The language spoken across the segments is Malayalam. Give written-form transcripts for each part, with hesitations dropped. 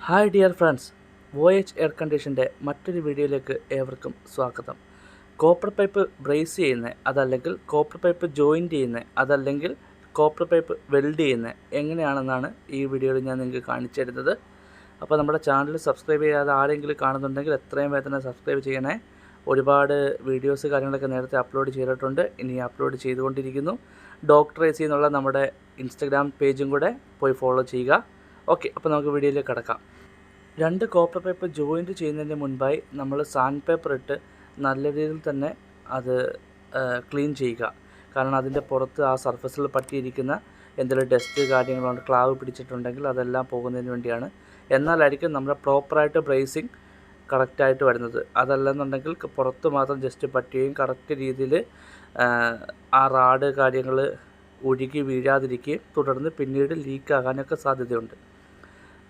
Hi dear friends, voyage air കണ്ടീഷൻ്റെ മറ്റൊരു വീഡിയോയിലേക്ക് ഏവർക്കും സ്വാഗതം. കോപ്പർ പൈപ്പ് ബ്രേസ് ചെയ്യുന്നത്, അതല്ലെങ്കിൽ കോപ്പർ പൈപ്പ് ജോയിൻറ്റ് ചെയ്യുന്നത്, അതല്ലെങ്കിൽ കോപ്പർ പൈപ്പ് വെൽഡ് ചെയ്യുന്നത് എങ്ങനെയാണെന്നാണ് ഈ വീഡിയോയിൽ ഞാൻ നിങ്ങൾക്ക് കാണിച്ചു തരുന്നത്. അപ്പോൾ നമ്മുടെ ചാനൽ സബ്സ്ക്രൈബ് ചെയ്യാതെ ആരെങ്കിലും കാണുന്നുണ്ടെങ്കിൽ എത്രയും വേഗം സബ്സ്ക്രൈബ് ചെയ്യണേ. ഒരുപാട് വീഡിയോസ് കാര്യങ്ങളൊക്കെ നേരത്തെ അപ്ലോഡ് ചെയ്തിട്ടുണ്ട്, ഇനി അപ്ലോഡ് ചെയ്തുകൊണ്ടിരിക്കുന്നു. ഡോക്ടറേസി എന്നുള്ള നമ്മുടെ ഇൻസ്റ്റഗ്രാം പേജും കൂടെ പോയി ഫോളോ ചെയ്യുക. ഓക്കെ, അപ്പോൾ നമുക്ക് വീഡിയോയിലേക്ക് കിടക്കാം. രണ്ട് കോപ്പർ പൈപ്പ് ജോയിൻറ്റ് ചെയ്യുന്നതിന് മുൻപായി നമ്മൾ സാൻഡ് പേപ്പർ ഇട്ട് നല്ല രീതിയിൽ തന്നെ അത് ക്ലീൻ ചെയ്യുക. കാരണം അതിൻ്റെ പുറത്ത് ആ സർഫസിൽ പറ്റിയിരിക്കുന്ന എന്തെങ്കിലും ഡസ്റ്റ് കാര്യങ്ങളുണ്ട്, ക്ലാവ് പിടിച്ചിട്ടുണ്ടെങ്കിൽ അതെല്ലാം പോകുന്നതിന് വേണ്ടിയാണ്. എന്നാലായിരിക്കും നമ്മുടെ പ്രോപ്പറായിട്ട് ബ്രേസിങ് കറക്റ്റായിട്ട് വരുന്നത്. അതല്ലെന്നുണ്ടെങ്കിൽ പുറത്ത് മാത്രം ജസ്റ്റ് പറ്റുകയും കറക്റ്റ് രീതിയിൽ ആ റാഡ് കാര്യങ്ങൾ ഒഴുകി വീഴാതിരിക്കുകയും തുടർന്ന് പിന്നീട് ലീക്കാകാനൊക്കെ സാധ്യതയുണ്ട്.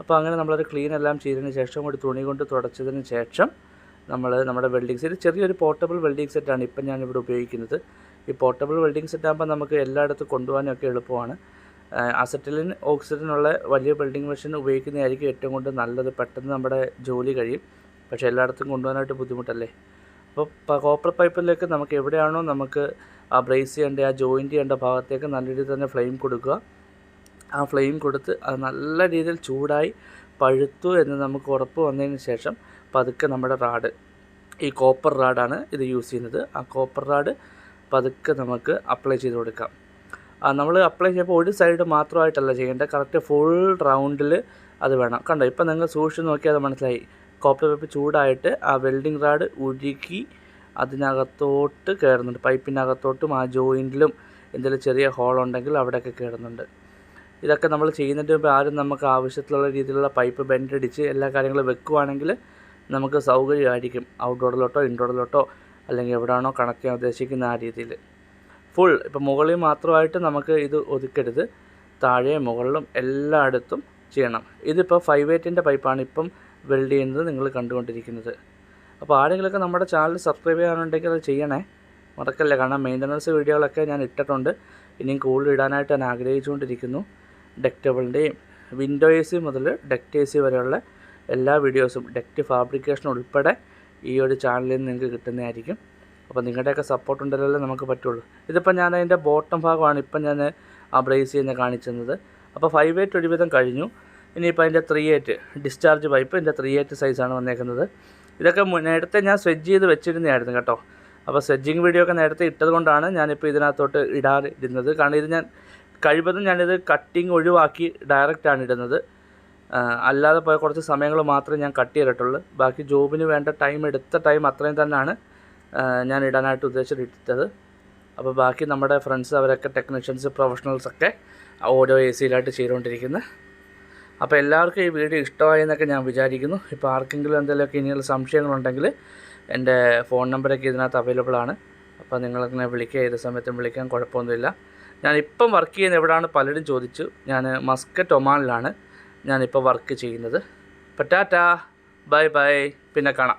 അപ്പോൾ അങ്ങനെ നമ്മളത് ക്ലീൻ എല്ലാം ചെയ്തതിന് ശേഷം ഒരു തുണി കൊണ്ട് തുടച്ചതിന് ശേഷം നമ്മുടെ വെൽഡിങ് സെറ്റ്, ചെറിയൊരു പോർട്ടബിൾ വെൽഡിങ് സെറ്റാണ് ഇപ്പം ഞാനിവിടെ ഉപയോഗിക്കുന്നത്. ഈ പോർട്ടബിൾ വെൽഡിങ് സെറ്റാകുമ്പോൾ നമുക്ക് എല്ലായിടത്തും കൊണ്ടുപോകാനൊക്കെ എളുപ്പമാണ്. അസറ്റിലിൻ ഓക്സിജനുള്ള വലിയ വെൽഡിങ് മെഷീൻ ഉപയോഗിക്കുന്നതായിരിക്കും ഏറ്റവും കൊണ്ട് നല്ലത്. പെട്ടെന്ന് നമ്മുടെ ജോലി കഴിയും. പക്ഷേ എല്ലായിടത്തും കൊണ്ടുപോകാനായിട്ട് ബുദ്ധിമുട്ടല്ലേ. അപ്പോൾ കോപ്പർ പൈപ്പിലേക്ക് നമുക്ക് എവിടെയാണോ നമുക്ക് ആ ബ്രേസ് ചെയ്യേണ്ട, ആ ജോയിൻറ്റ് ചെയ്യേണ്ട ഭാഗത്തേക്ക് നല്ല രീതിയിൽ തന്നെ ഫ്ലെയിം കൊടുക്കുക. ആ ഫ്ലെയിം കൊടുത്ത് അത് നല്ല രീതിയിൽ ചൂടായി പഴുത്തു എന്ന് നമുക്ക് ഉറപ്പ് വന്നതിന് ശേഷം പതുക്കെ നമ്മുടെ റാഡ്, ഈ കോപ്പർ റാഡാണ് ഇത് യൂസ് ചെയ്യുന്നത്, ആ കോപ്പർ റാഡ് പതുക്കെ നമുക്ക് അപ്ലൈ ചെയ്ത് കൊടുക്കാം. നമ്മൾ അപ്ലൈ ചെയ്യുമ്പോൾ ഒരു സൈഡ് മാത്രമായിട്ടല്ല ചെയ്യേണ്ടത്, കറക്റ്റ് ഫുൾ റൗണ്ടിൽ അത് വേണം. കണ്ടോ, ഇപ്പം നിങ്ങൾ സൂക്ഷിച്ച് നോക്കിയാൽ അത് മനസ്സിലായി. കോപ്പർ പൈപ്പ് ചൂടായിട്ട് ആ വെൽഡിങ് റാഡ് ഉരുക്കി അതിനകത്തോട്ട് കയറുന്നുണ്ട്. പൈപ്പിനകത്തോട്ടും ആ ജോയിൻറ്റിലും എന്തെങ്കിലും ചെറിയ ഹോളുണ്ടെങ്കിൽ അവിടെയൊക്കെ കയറുന്നുണ്ട്. ഇതൊക്കെ നമ്മൾ ചെയ്യുന്നതിന് മുമ്പ് ആരും നമുക്ക് ആവശ്യത്തിലുള്ള രീതിയിലുള്ള പൈപ്പ് ബെൻഡടിച്ച് എല്ലാ കാര്യങ്ങളും വെക്കുവാണെങ്കിൽ നമുക്ക് സൗകര്യമായിരിക്കും. ഔട്ട്ഡോറിലോട്ടോ ഇൻഡോറിലോട്ടോ അല്ലെങ്കിൽ എവിടെയാണോ കണക്ട് ചെയ്യാൻ ഉദ്ദേശിക്കുന്ന ആ രീതിയിൽ ഫുൾ. ഇപ്പം മുകളിൽ മാത്രമായിട്ട് നമുക്ക് ഇത് ഒതുക്കരുത്, താഴെ മുകളിലും എല്ലായിടത്തും ചെയ്യണം. ഇതിപ്പോൾ 5/8 പൈപ്പാണ് ഇപ്പം വെൽഡ് ചെയ്യുന്നത് നിങ്ങൾ കണ്ടുകൊണ്ടിരിക്കുന്നത്. അപ്പോൾ ആരെങ്കിലുമൊക്കെ നമ്മുടെ ചാനൽ സബ്സ്ക്രൈബ് ചെയ്യാനുണ്ടെങ്കിൽ അത് ചെയ്യണേ, മറക്കല്ലേ. കാരണം മെയിൻ്റനൻസ് വീഡിയോകളൊക്കെ ഞാൻ ഇട്ടിട്ടുണ്ട്, ഇനിയും കൂടുതൽ ഇടാനായിട്ട് ഞാൻ ആഗ്രഹിച്ചുകൊണ്ടിരിക്കുന്നു. ഡക്റ്റബിളിൻ്റെയും വിൻഡോ എ സി മുതൽ ഡക്റ്റ് എ സി വരെയുള്ള എല്ലാ വീഡിയോസും, ഡക്റ്റ് ഫാബ്രിക്കേഷൻ ഉൾപ്പെടെ ഈ ഒരു ചാനലിൽ നിന്ന് നിങ്ങൾക്ക് കിട്ടുന്നതായിരിക്കും. അപ്പോൾ നിങ്ങളുടെയൊക്കെ സപ്പോർട്ട് ഉണ്ടെങ്കിലല്ലേ നമുക്ക് പറ്റുള്ളൂ. ഇതിപ്പോൾ ഞാൻ അതിൻ്റെ ബോട്ടം ഭാഗമാണ് ഇപ്പം ഞാൻ ആ ബ്രേസ് ചെയ്യുന്ന കാണിക്കുന്നത്. അപ്പോൾ 5/8 ഒരുവിധം കഴിഞ്ഞു. ഇനിയിപ്പോൾ അതിൻ്റെ 3/8 ഡിസ്ചാർജ് പൈപ്പ്, ഇതിൻ്റെ 3/8 സൈസാണ് വന്നേക്കുന്നത്. ഇതൊക്കെ നേരത്തെ ഞാൻ സ്വെഡ്ജ് ചെയ്ത് വെച്ചിരുന്നതായിരുന്നു കേട്ടോ. അപ്പോൾ സ്വെഡ്ജിങ് വീഡിയോ ഒക്കെ നേരത്തെ ഇട്ടത് കൊണ്ടാണ് ഞാനിപ്പോൾ ഇതിനകത്തോട്ട് ഇടാതിരുന്നത്. കാരണം ഇത് ഞാൻ കഴിവതും ഞാനിത് കട്ടിങ് ഒഴിവാക്കി ഡയറക്റ്റാണ് ഇടുന്നത്. അല്ലാതെ പോയ കുറച്ച് സമയങ്ങൾ മാത്രമേ ഞാൻ കട്ട് ചെയ്തിട്ടുള്ളൂ. ബാക്കി ജോബിന് വേണ്ട എടുത്ത ടൈം അത്രയും തന്നെയാണ് ഞാൻ ഇടാനായിട്ട് ഉദ്ദേശിച്ചിട്ടത്. അപ്പോൾ ബാക്കി നമ്മുടെ ഫ്രണ്ട്സ്, അവരൊക്കെ ടെക്നീഷ്യൻസ്, പ്രൊഫഷണൽസൊക്കെ ഓരോ എ സിയിലായിട്ട് ചെയ്തുകൊണ്ടിരിക്കുന്നത്. അപ്പോൾ എല്ലാവർക്കും ഈ വീഡിയോ ഇഷ്ടമായി എന്നൊക്കെ ഞാൻ വിചാരിക്കുന്നു. ഇപ്പോൾ ആർക്കെങ്കിലും എന്തെങ്കിലുമൊക്കെ ഇനിയുള്ള സംശയങ്ങളുണ്ടെങ്കിൽ എൻ്റെ ഫോൺ നമ്പറൊക്കെ ഇതിനകത്ത് അവൈലബിൾ ആണ്. അപ്പോൾ നിങ്ങളങ്ങനെ വിളിക്കുക, ഏത് സമയത്തും വിളിക്കാൻ കുഴപ്പമൊന്നുമില്ല. ഞാനിപ്പം വർക്ക് ചെയ്യുന്നത് എവിടെയാണ് പലരും ചോദിച്ചു. ഞാൻ മസ്കറ്റ് ഒമാനിലാണ് ഞാനിപ്പോൾ വർക്ക് ചെയ്യുന്നത്. അപ്പോൾ ടാറ്റാ, ബൈ ബൈ, പിന്നെ കാണാം.